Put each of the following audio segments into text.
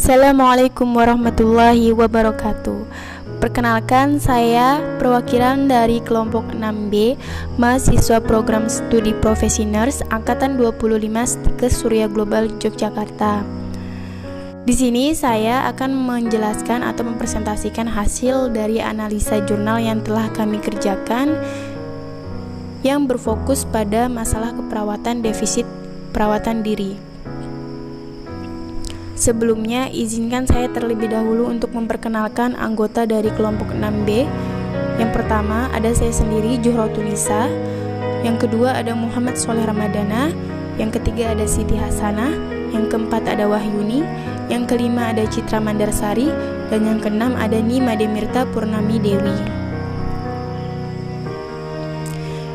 Assalamualaikum warahmatullahi wabarakatuh. Perkenalkan, saya perwakilan dari kelompok 6B, mahasiswa program studi profesi nurse angkatan 25 Stikes Surya Global Yogyakarta. Di sini saya akan menjelaskan atau mempresentasikan hasil dari analisa jurnal yang telah kami kerjakan yang berfokus pada masalah keperawatan defisit perawatan diri. Sebelumnya, izinkan saya terlebih dahulu untuk memperkenalkan anggota dari kelompok 6B. Yang pertama ada saya sendiri, Juhrotunisa. Yang kedua ada Muhammad Soleh Ramadana. Yang ketiga ada Siti Hasanah. Yang keempat ada Wahyuni. Yang kelima ada Citra Mandarsari. Dan yang keenam ada Nima Demirta Purnami Dewi.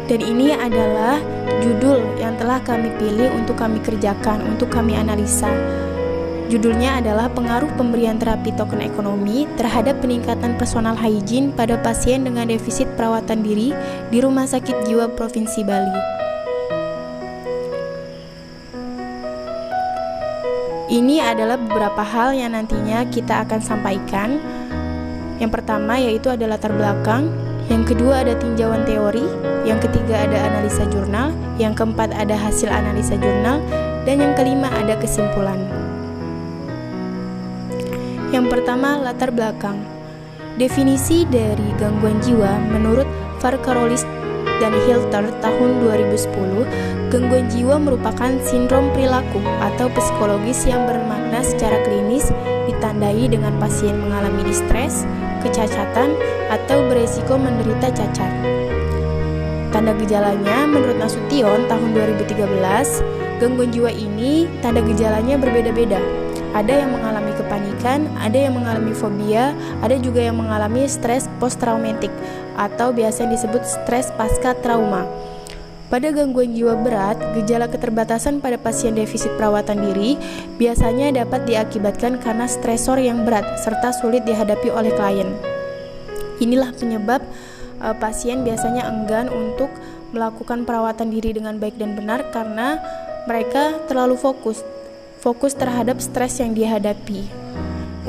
Dan ini adalah judul yang telah kami pilih untuk kami kerjakan, untuk kami analisa. Judulnya adalah Pengaruh Pemberian Terapi Token Ekonomi terhadap Peningkatan Personal Hygiene pada Pasien dengan Defisit Perawatan Diri di Rumah Sakit Jiwa Provinsi Bali. Ini adalah beberapa hal yang nantinya kita akan sampaikan. Yang pertama yaitu ada latar belakang, yang kedua ada tinjauan teori, yang ketiga ada analisa jurnal, yang keempat ada hasil analisa jurnal, dan yang kelima ada kesimpulan. Yang pertama, latar belakang. Definisi dari gangguan jiwa menurut Farkarolis dan Hilter tahun 2010, gangguan jiwa merupakan sindrom perilaku atau psikologis yang bermakna secara klinis ditandai dengan pasien mengalami distres, kecacatan, atau beresiko menderita cacat. Tanda gejalanya menurut Nasution tahun 2013, gangguan jiwa ini tanda gejalanya berbeda-beda. Ada yang mengalami kepanikan, ada yang mengalami fobia, ada juga yang mengalami stres post-traumatik atau biasa disebut stres pasca trauma. Pada gangguan jiwa berat, gejala keterbatasan pada pasien defisit perawatan diri biasanya dapat diakibatkan karena stresor yang berat serta sulit dihadapi oleh klien. Inilah penyebab pasien biasanya enggan untuk melakukan perawatan diri dengan baik dan benar karena mereka terlalu fokus terhadap stres yang dihadapi.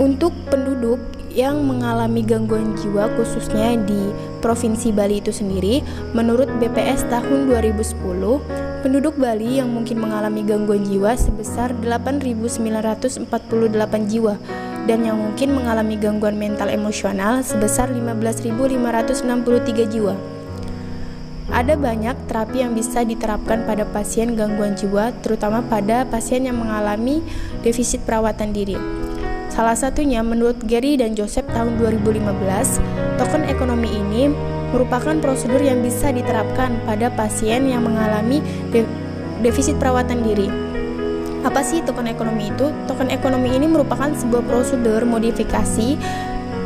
Untuk penduduk yang mengalami gangguan jiwa khususnya di Provinsi Bali itu sendiri, menurut BPS tahun 2010, penduduk Bali yang mungkin mengalami gangguan jiwa sebesar 8.948 jiwa dan yang mungkin mengalami gangguan mental emosional sebesar 15.563 jiwa. Ada banyak terapi yang bisa diterapkan pada pasien gangguan jiwa, terutama pada pasien yang mengalami defisit perawatan diri. Salah satunya menurut Gary dan Joseph tahun 2015, token ekonomi ini merupakan prosedur yang bisa diterapkan pada pasien yang mengalami defisit perawatan diri. Apa sih token ekonomi itu? Token ekonomi ini merupakan sebuah prosedur modifikasi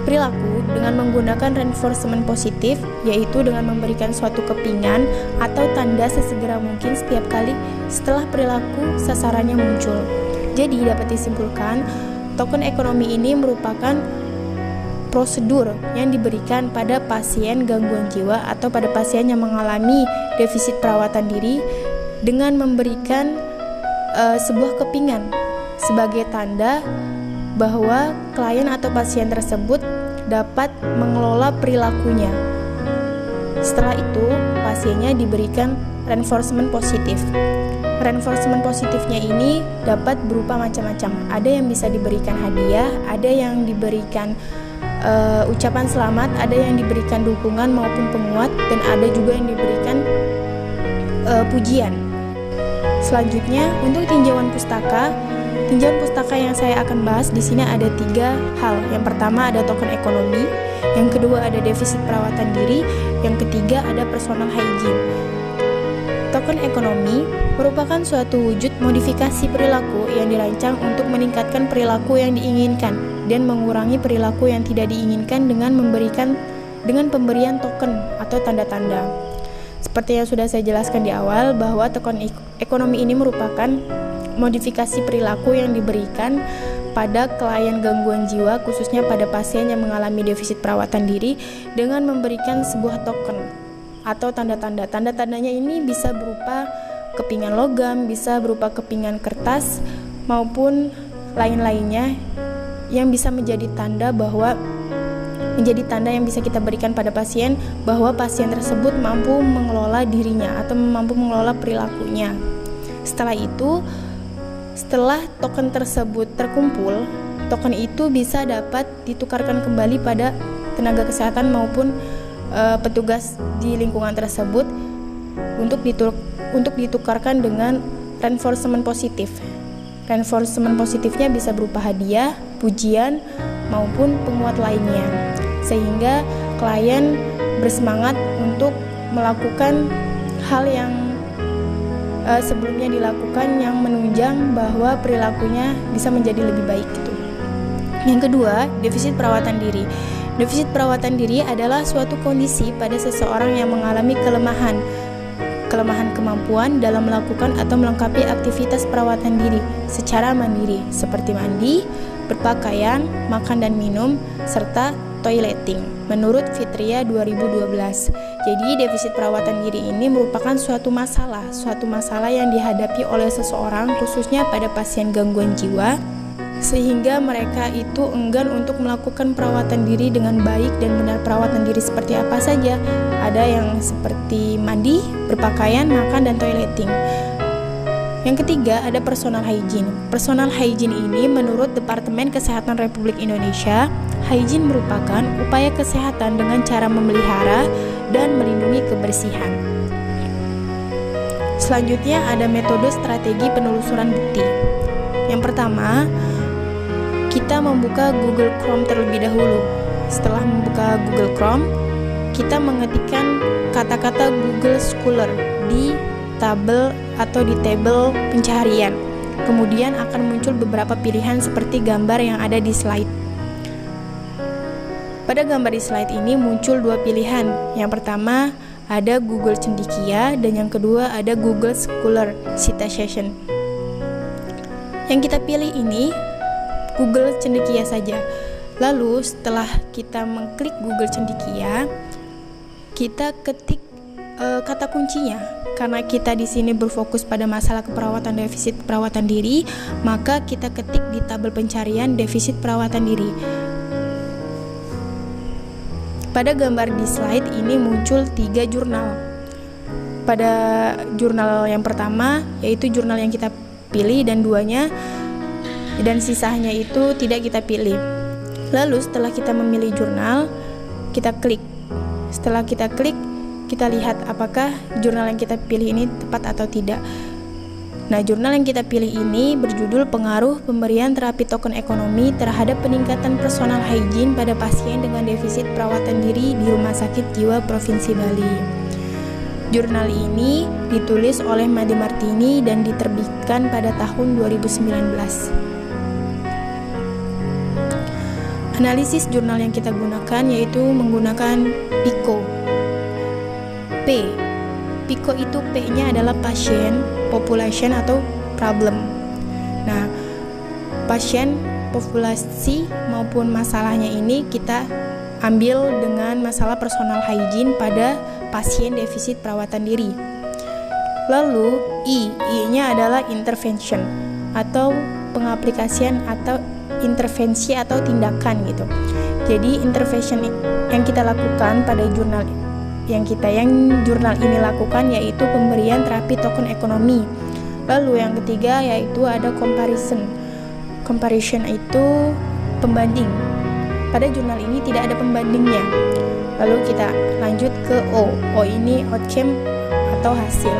perilaku dengan menggunakan reinforcement positif, yaitu dengan memberikan suatu kepingan atau tanda sesegera mungkin setiap kali setelah perilaku sasarannya muncul. Jadi dapat disimpulkan, token ekonomi ini merupakan prosedur yang diberikan pada pasien gangguan jiwa atau pada pasien yang mengalami defisit perawatan diri dengan memberikan sebuah kepingan sebagai tanda bahwa klien atau pasien tersebut dapat mengelola perilakunya. Setelah itu, pasiennya diberikan reinforcement positif. Reinforcement positifnya ini dapat berupa macam-macam. Ada yang bisa diberikan hadiah, ada yang diberikan ucapan selamat, ada yang diberikan dukungan maupun penguat, dan ada juga yang diberikan pujian. Selanjutnya, untuk tinjauan pustaka yang saya akan bahas di sini ada 3 hal. Yang pertama ada token ekonomi, yang kedua ada defisit perawatan diri, yang ketiga ada personal hygiene. Token ekonomi merupakan suatu wujud modifikasi perilaku yang dirancang untuk meningkatkan perilaku yang diinginkan dan mengurangi perilaku yang tidak diinginkan dengan pemberian token atau tanda-tanda. Seperti yang sudah saya jelaskan di awal bahwa token ekonomi ini merupakan modifikasi perilaku yang diberikan pada klien gangguan jiwa khususnya pada pasien yang mengalami defisit perawatan diri dengan memberikan sebuah token atau tanda-tanda. Tanda-tandanya ini bisa berupa kepingan logam, bisa berupa kepingan kertas maupun lain-lainnya yang bisa menjadi tanda yang bisa kita berikan pada pasien bahwa pasien tersebut mampu mengelola dirinya atau mampu mengelola perilakunya. Setelah token tersebut terkumpul, token itu bisa dapat ditukarkan kembali pada tenaga kesehatan maupun petugas di lingkungan tersebut untuk ditukarkan dengan reinforcement positif. Reinforcement positifnya bisa berupa hadiah, pujian, maupun penguat lainnya, sehingga klien bersemangat untuk melakukan hal yang sebelumnya dilakukan yang menunjang bahwa perilakunya bisa menjadi lebih baik gitu. Yang kedua, defisit perawatan diri. Defisit perawatan diri adalah suatu kondisi pada seseorang yang mengalami kelemahan kemampuan dalam melakukan atau melengkapi aktivitas perawatan diri secara mandiri, seperti mandi, berpakaian, makan dan minum, serta toileting, menurut Fitria 2012. Jadi defisit perawatan diri ini merupakan suatu masalah yang dihadapi oleh seseorang, khususnya pada pasien gangguan jiwa, sehingga mereka itu enggan untuk melakukan perawatan diri dengan baik dan benar. Perawatan diri seperti apa saja? Ada yang seperti mandi, berpakaian, makan, dan toileting. Yang ketiga, ada personal hygiene. Personal hygiene ini menurut Departemen Kesehatan Republik Indonesia, hygiene merupakan upaya kesehatan dengan cara memelihara dan melindungi kebersihan. Selanjutnya ada metode strategi penelusuran bukti. Yang pertama, kita membuka Google Chrome terlebih dahulu. Setelah membuka Google Chrome, kita mengetikkan kata-kata Google Scholar di tabel pencarian. Kemudian akan muncul beberapa pilihan seperti gambar yang ada di slide. Pada gambar di slide ini muncul dua pilihan. Yang pertama ada Google Cendekia dan yang kedua ada Google Scholar Citation. Yang kita pilih ini Google Cendekia saja. Lalu setelah kita mengklik Google Cendekia, kita ketik kata kuncinya. Karena kita di sini berfokus pada masalah keperawatan defisit perawatan diri, maka kita ketik di tabel pencarian defisit perawatan diri. Pada gambar di slide ini muncul 3 jurnal. Pada jurnal yang pertama yaitu jurnal yang kita pilih dan sisanya itu tidak kita pilih. Lalu setelah kita memilih jurnal, kita klik. Setelah kita klik, kita lihat apakah jurnal yang kita pilih ini tepat atau tidak. Nah, jurnal yang kita pilih ini berjudul Pengaruh Pemberian Terapi Token Ekonomi Terhadap Peningkatan Personal Hygiene pada Pasien dengan Defisit Perawatan Diri di Rumah Sakit Jiwa Provinsi Bali. Jurnal ini ditulis oleh Made Martini dan diterbitkan pada tahun 2019. Analisis jurnal yang kita gunakan yaitu menggunakan PICO. PICO itu P-nya adalah pasien, population atau problem. Nah, pasien, populasi maupun masalahnya ini kita ambil dengan masalah personal hygiene pada pasien defisit perawatan diri. Lalu I-nya adalah intervention atau pengaplikasian atau intervensi atau tindakan gitu. Jadi intervention yang kita lakukan pada jurnal ini lakukan yaitu pemberian terapi token ekonomi. Lalu yang ketiga yaitu ada comparison. Comparison itu pembanding. Pada jurnal ini tidak ada pembandingnya. Lalu kita lanjut ke O. O ini outcome atau hasil.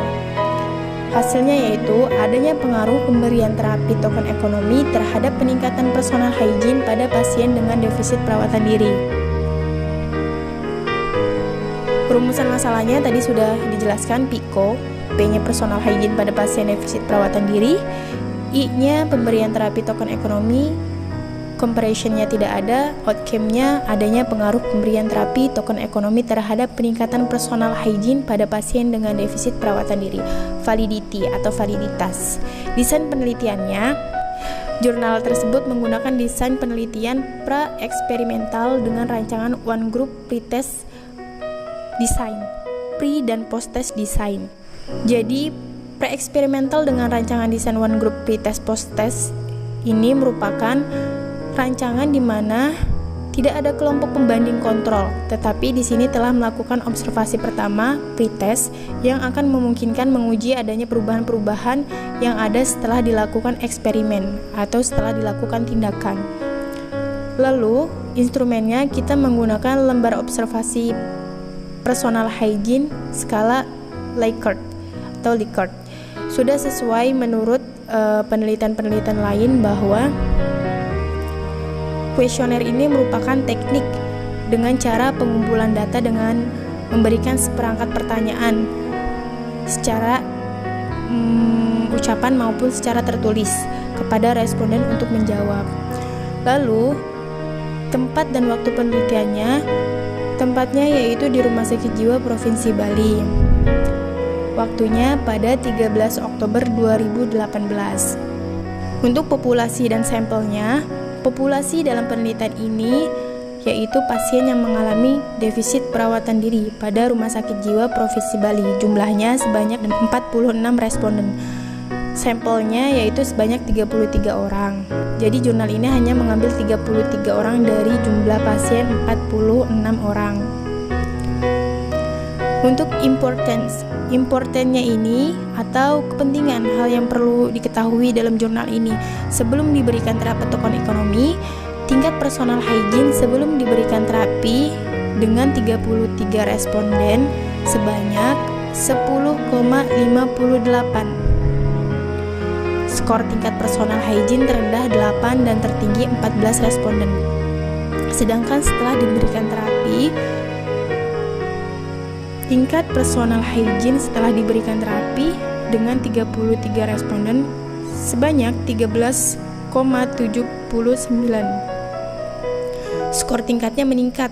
Hasilnya yaitu adanya pengaruh pemberian terapi token ekonomi terhadap peningkatan personal hygiene pada pasien dengan defisit perawatan diri. Perumusan masalahnya tadi sudah dijelaskan. PICO, P-nya personal hygiene pada pasien defisit perawatan diri, I-nya pemberian terapi token ekonomi, comparison-nya tidak ada, outcome-nya adanya pengaruh pemberian terapi token ekonomi terhadap peningkatan personal hygiene pada pasien dengan defisit perawatan diri. Validity atau validitas. Desain penelitiannya, jurnal tersebut menggunakan desain penelitian pra-eksperimental dengan rancangan one group pretest design, pre dan post test design. Jadi pre-eksperimental dengan rancangan desain one group pretest post test ini merupakan rancangan di mana tidak ada kelompok pembanding kontrol, tetapi di sini telah melakukan observasi pertama, pretest, yang akan memungkinkan menguji adanya perubahan-perubahan yang ada setelah dilakukan eksperimen atau setelah dilakukan tindakan. Lalu, instrumennya kita menggunakan lembar observasi personal hygiene skala Likert atau Likert. Sudah sesuai menurut penelitian-penelitian lain bahwa kuesioner ini merupakan teknik dengan cara pengumpulan data dengan memberikan seperangkat pertanyaan secara ucapan maupun secara tertulis kepada responden untuk menjawab. Lalu, tempat dan waktu penelitiannya, tempatnya yaitu di Rumah Sakit Jiwa Provinsi Bali. Waktunya pada 13 Oktober 2018. Untuk populasi dan sampelnya, populasi dalam penelitian ini yaitu pasien yang mengalami defisit perawatan diri pada Rumah Sakit Jiwa Provinsi Bali. Jumlahnya sebanyak 46 responden. Sampelnya yaitu sebanyak 33 orang. Jadi jurnal ini hanya mengambil 33 orang dari jumlah pasien 46 orang. Untuk importantnya ini atau kepentingan hal yang perlu diketahui dalam jurnal ini, sebelum diberikan terapi tokoh ekonomi, tingkat personal hygiene sebelum diberikan terapi dengan 33 responden sebanyak 10,58. Skor tingkat personal hygiene terendah 8 dan tertinggi 14 responden. Sedangkan setelah diberikan terapi, tingkat personal hygiene setelah diberikan terapi dengan 33 responden sebanyak 13,79. Skor tingkatnya meningkat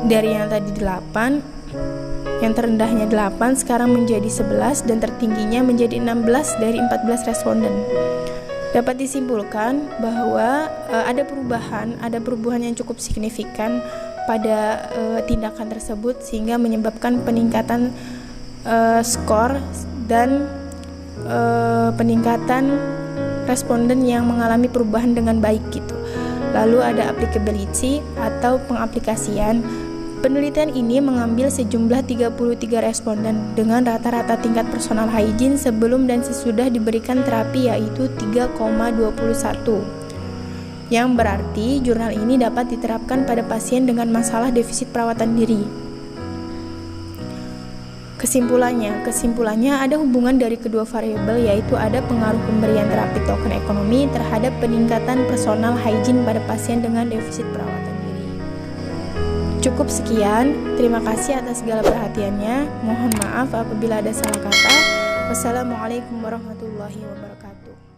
dari yang tadi 8, yang terendahnya 8 sekarang menjadi 11 dan tertingginya menjadi 16 dari 14 responden. Dapat disimpulkan bahwa ada perubahan yang cukup signifikan pada tindakan tersebut sehingga menyebabkan peningkatan skor dan peningkatan responden yang mengalami perubahan dengan baik gitu. Lalu ada applicability atau pengaplikasian. Penelitian ini mengambil sejumlah 33 responden dengan rata-rata tingkat personal hygiene sebelum dan sesudah diberikan terapi yaitu 3,21. Yang berarti jurnal ini dapat diterapkan pada pasien dengan masalah defisit perawatan diri. Kesimpulannya ada hubungan dari kedua variabel, yaitu ada pengaruh pemberian terapi token ekonomi terhadap peningkatan personal hygiene pada pasien dengan defisit perawatan diri. Cukup sekian, terima kasih atas segala perhatiannya. Mohon maaf apabila ada salah kata. Wassalamualaikum warahmatullahi wabarakatuh.